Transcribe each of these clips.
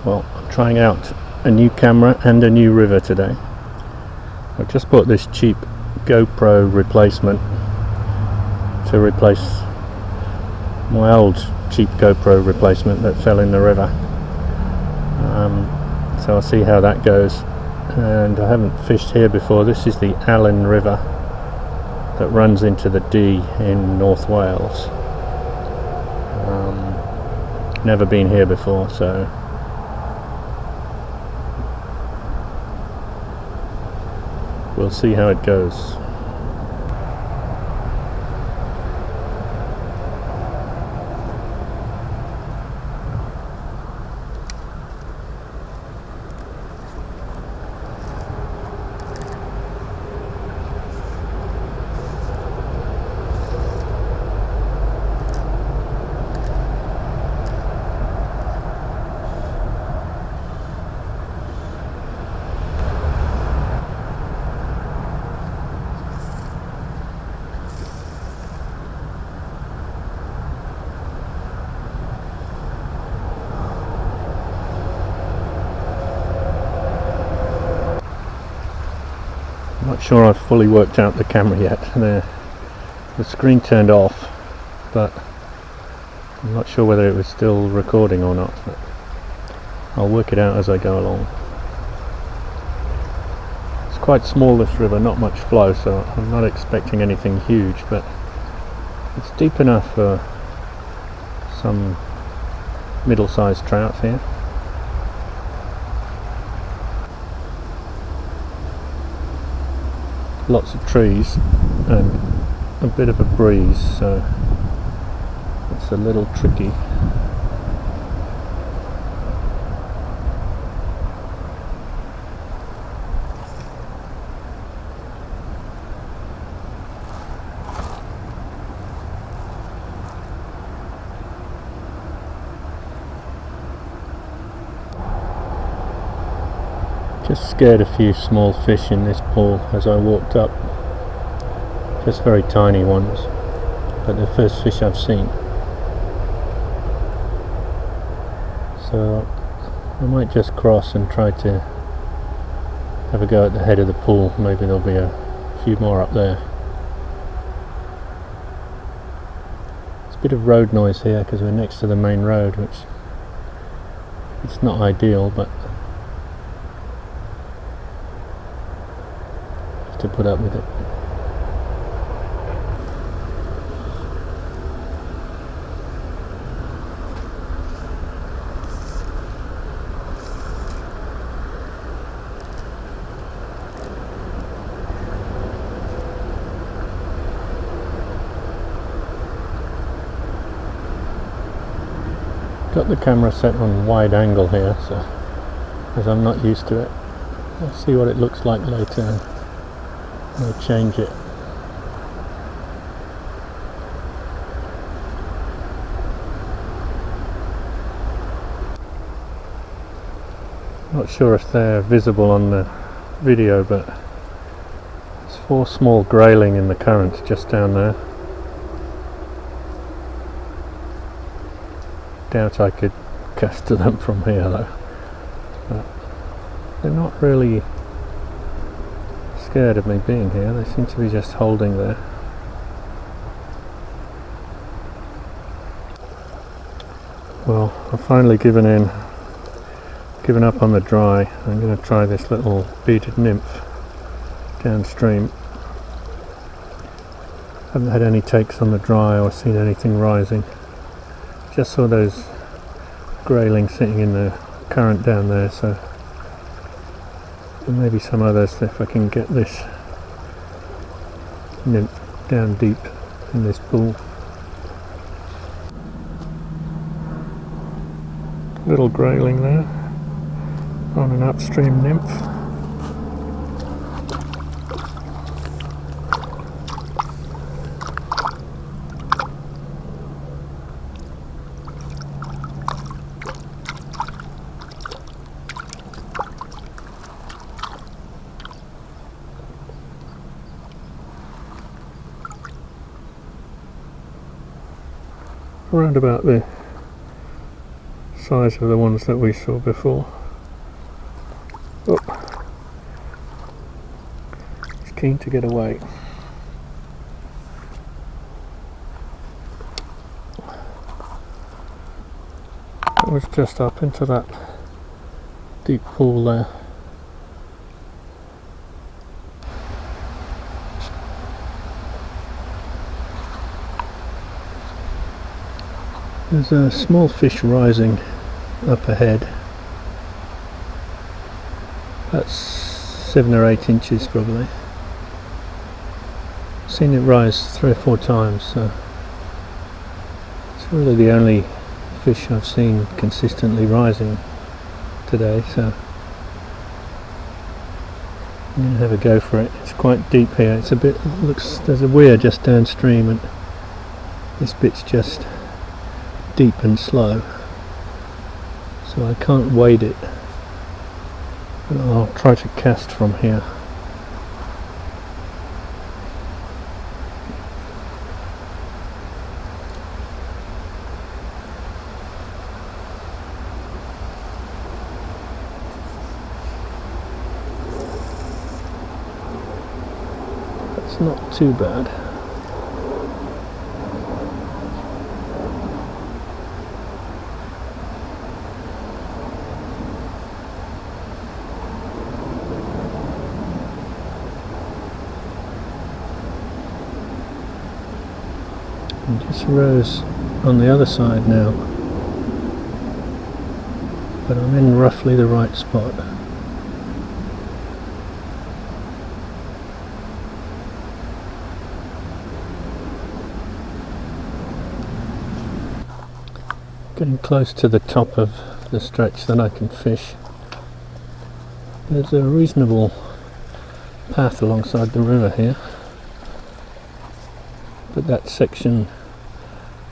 Well, I'm trying out a new camera and a new river today. I've just bought this cheap GoPro replacement to replace my old cheap GoPro replacement that fell in the river. So I'll see how that goes. And I haven't fished here before. This is the Allen River that runs into the Dee in North Wales. Never been here before, so we'll see how it goes. Not sure I've fully worked out the camera yet. The screen turned off, but I'm not sure whether it was still recording or not. But I'll work it out as I go along. It's quite small, this river, not much flow, so I'm not expecting anything huge, but it's deep enough for some middle-sized trout here. Lots of trees and a bit of a breeze, so it's a little tricky. Just scared a few small fish in this pool as I walked up. Just very tiny ones, but the first fish I've seen. So I might just cross and try to have a go at the head of the pool. Maybe there'll be a few more up there. It's a bit of road noise here because we're next to the main road, which it's not ideal, but to put up with it. Got the camera set on wide angle here, so as I'm not used to it. I'll see what it looks like later. I'll change it. Not sure if they're visible on the video, but there's 4 small grayling in the current just down there. Doubt I could cast to them from here though. But they're not really scared of me being here. They seem to be just holding there. Well, I've finally given up on the dry. I'm going to try this little bearded nymph downstream. Haven't had any takes on the dry or seen anything rising. Just saw those grayling sitting in the current down there, so and maybe some others if I can get this nymph down deep in this pool. Little grayling there on an upstream nymph. Around about the size of the ones that we saw before. Oh, it's keen to get away. It was just up into that deep pool there. There's a small fish rising up ahead. That's 7 or 8 inches probably. I've seen it rise 3 or 4 times, so it's really the only fish I've seen consistently rising today, so I'm going to have a go for it. It's quite deep here. It's a bit, there's a weir just downstream and this bit's just deep and slow, so I can't wade it, but I'll try to cast from here. That's not too bad. And just rose on the other side now, but I'm in roughly the right spot. Getting close to the top of the stretch that I can fish. There's a reasonable path alongside the river here, but that section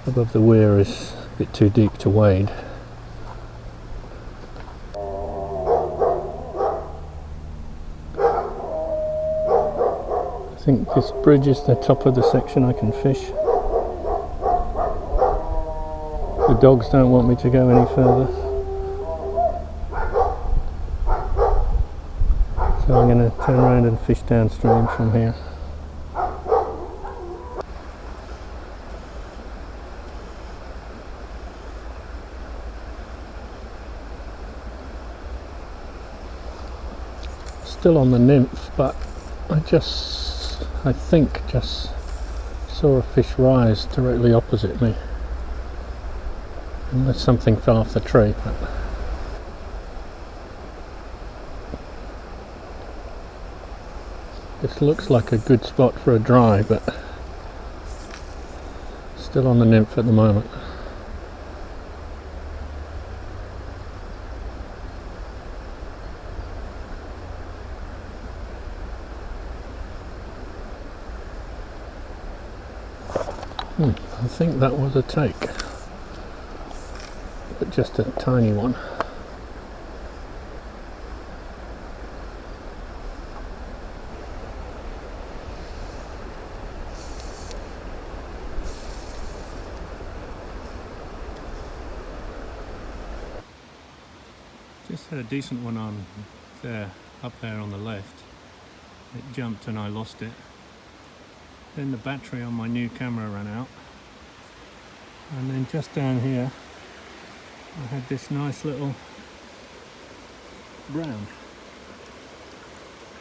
above the weir is a bit too deep to wade. I think this bridge is the top of the section I can fish. The dogs don't want me to go any further, so I'm going to turn around and fish downstream from here. Still on the nymph, but I think just saw a fish rise directly opposite me, unless something fell off the tree. But this looks like a good spot for a dry, but still on the nymph at the moment. I think that was a take, but just a tiny one. Just had a decent one on there, up there on the left. It jumped and I lost it. Then the battery on my new camera ran out, and then just down here I had this nice little brown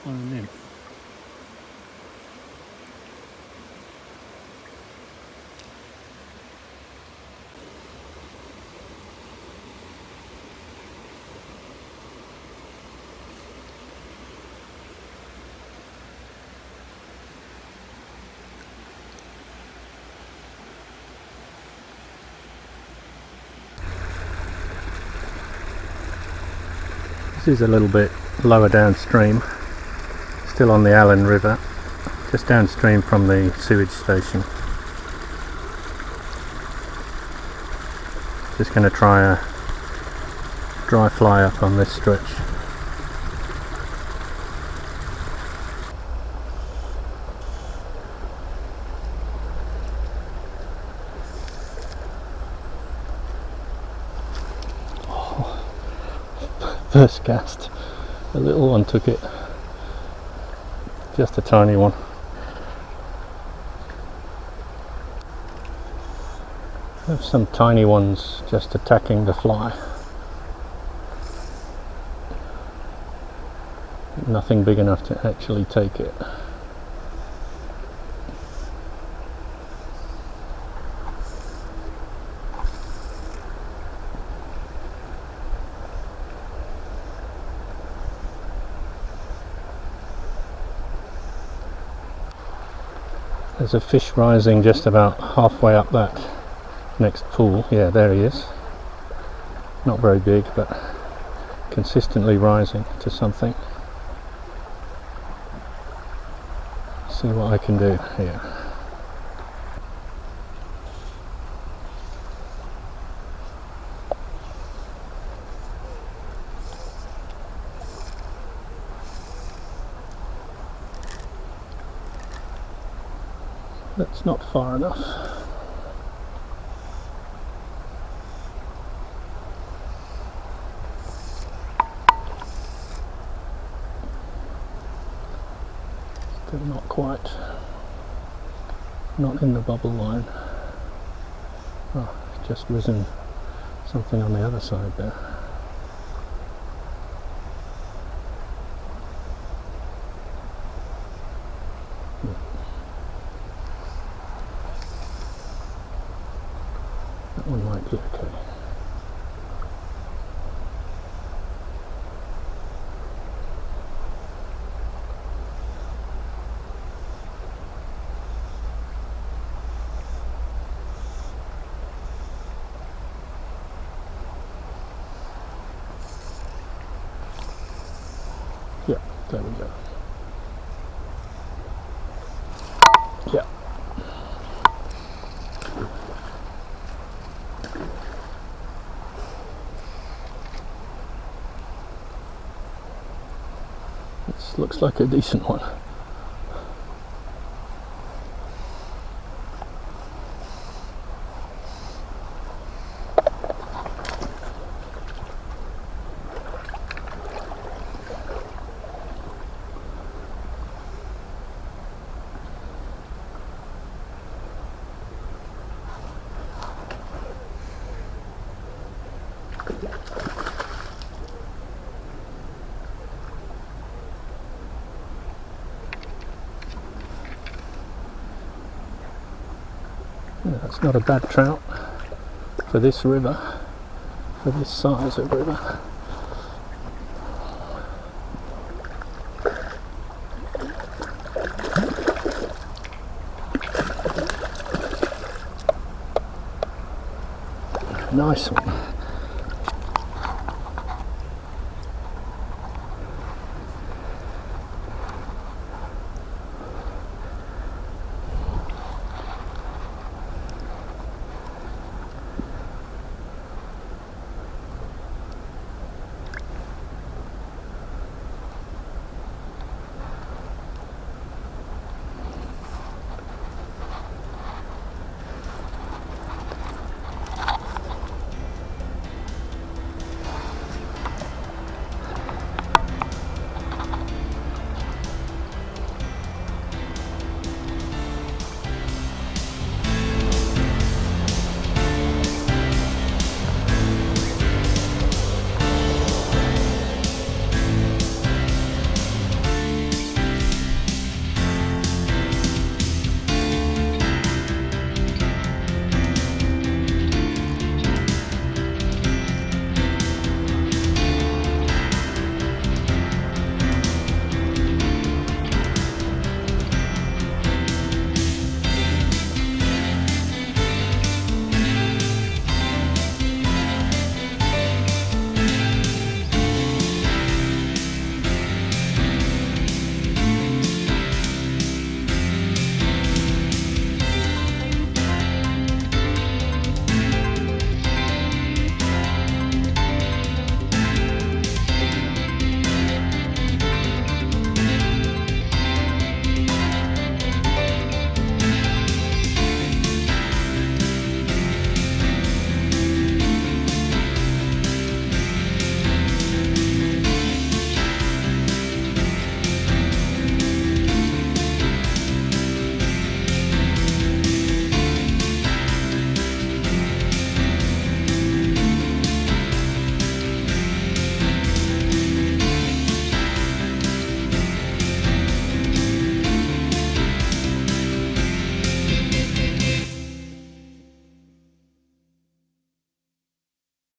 on a nymph. This is a little bit lower downstream, still on the Allen River, just downstream from the sewage station. Just going to try a dry fly up on this stretch. first cast. A little one took it, just a tiny one. Have some tiny ones just attacking the fly. Nothing big enough to actually take it. There's a fish rising just about halfway up that next pool. Yeah, there he is. Not very big, but consistently rising to something. See what I can do here. That's not far enough. Still not quite. Not in the bubble line. Oh, it's just risen something on the other side there. That one might be okay. Yeah, there we go. Yeah. This looks like a decent one. Yeah, that's not a bad trout for this river, for this size of river. Nice one.